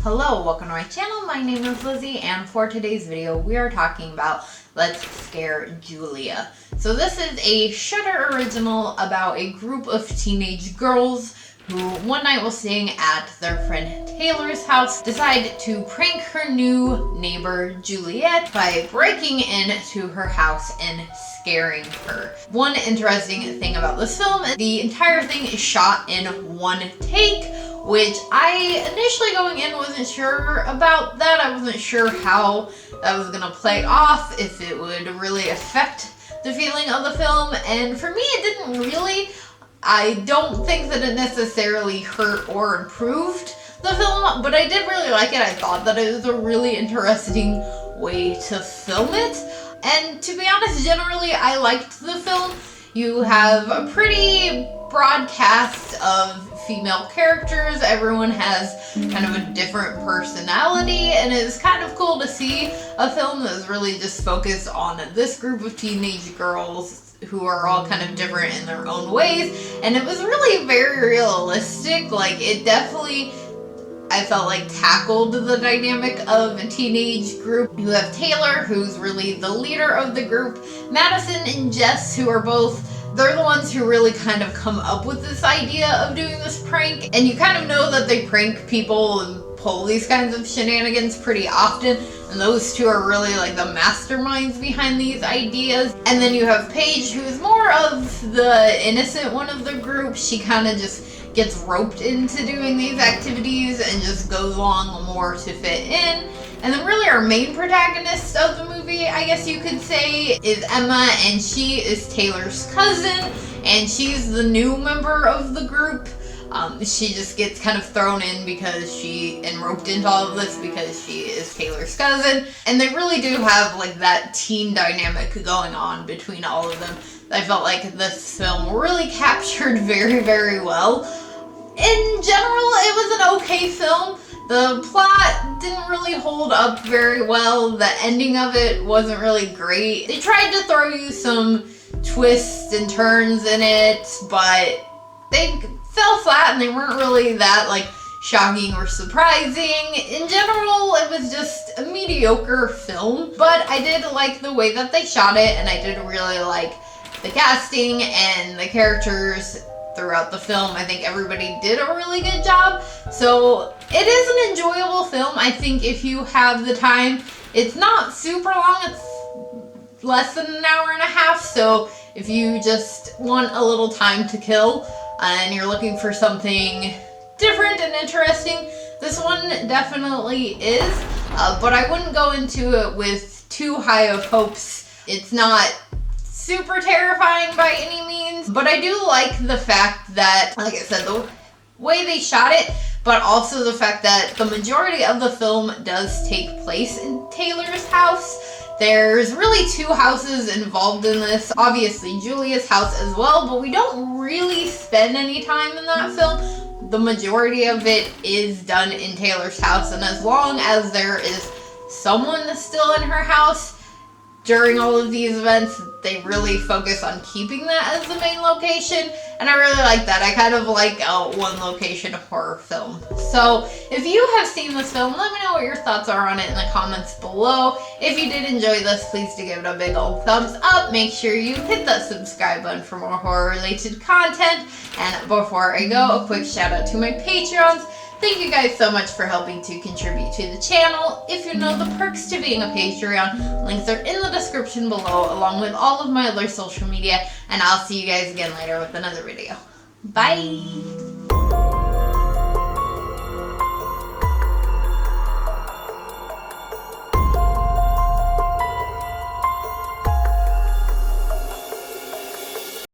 Hello, welcome to my channel. My name is Lizzie, and for today's video, we are talking about Let's Scare Julia. So this is a Shudder original about a group of teenage girls who one night while staying at their friend Taylor's house decide to prank her new neighbor Juliet by breaking into her house and scaring her. One interesting thing about this film, the entire thing is shot in one take, which I initially going in wasn't sure about that. I wasn't sure how that was gonna play off, if it would really affect the feeling of the film, and for me it didn't really. I don't think that it necessarily hurt or improved the film, but I did really like it. I thought that it was a really interesting way to film it, and to be honest, generally I liked the film. You have a pretty broad cast of female characters. Everyone has kind of a different personality, and it's kind of cool to see a film that's really just focused on this group of teenage girls who are all kind of different in their own ways, and it was really very realistic. Like, it definitely, I felt like, tackled the dynamic of a teenage group. You have Taylor, who's really the leader of the group, Madison and Jess, who are both, they're the ones who really kind of come up with this idea of doing this prank, and you kind of know that they prank people and pull these kinds of shenanigans pretty often, and those two are really like the masterminds behind these ideas. And then you have Paige, who's more of the innocent one of the group. She kind of just gets roped into doing these activities and just goes along more to fit in. And then really our main protagonist of the movie, I guess you could say, is Emma, and she is Taylor's cousin, and she's the new member of the group. She just gets kind of thrown in and roped into all of this because she is Taylor's cousin. And they really do have like that teen dynamic going on between all of them. I felt like this film really captured very, very well. In general, it was an okay film. The plot didn't really hold up very well. The ending of it wasn't really great. They tried to throw you some twists and turns in it, but they fell flat and they weren't really that like shocking or surprising. In general, it was just a mediocre film, but I did like the way that they shot it, and I did really like the casting and the characters throughout the film. I think everybody did a really good job. So it is an enjoyable film. I think if you have the time, it's not super long, it's less than an hour and a half, so if you just want a little time to kill and you're looking for something different and interesting, this one definitely is, but I wouldn't go into it with too high of hopes. It's not super terrifying by any means, but I do like the fact that, like I said, the way they shot it, but also the fact that the majority of the film does take place in Taylor's house. There's really two houses involved in this. Obviously, Julia's house as well, but we don't really spend any time in that film. The majority of it is done in Taylor's house, and as long as there is someone still in her house during all of these events, they really focus on keeping that as the main location, and I really like that. I kind of like a one location horror film. So if you have seen this film, let me know what your thoughts are on it in the comments below. If you did enjoy this, please do give it a big old thumbs up. Make sure you hit that subscribe button for more horror related content. And before I go, a quick shout out to my Patreons. Thank you guys so much for helping to contribute to the channel. If you know the perks to being a Patreon, links are in the description below, along with all of my other social media, and I'll see you guys again later with another video. Bye!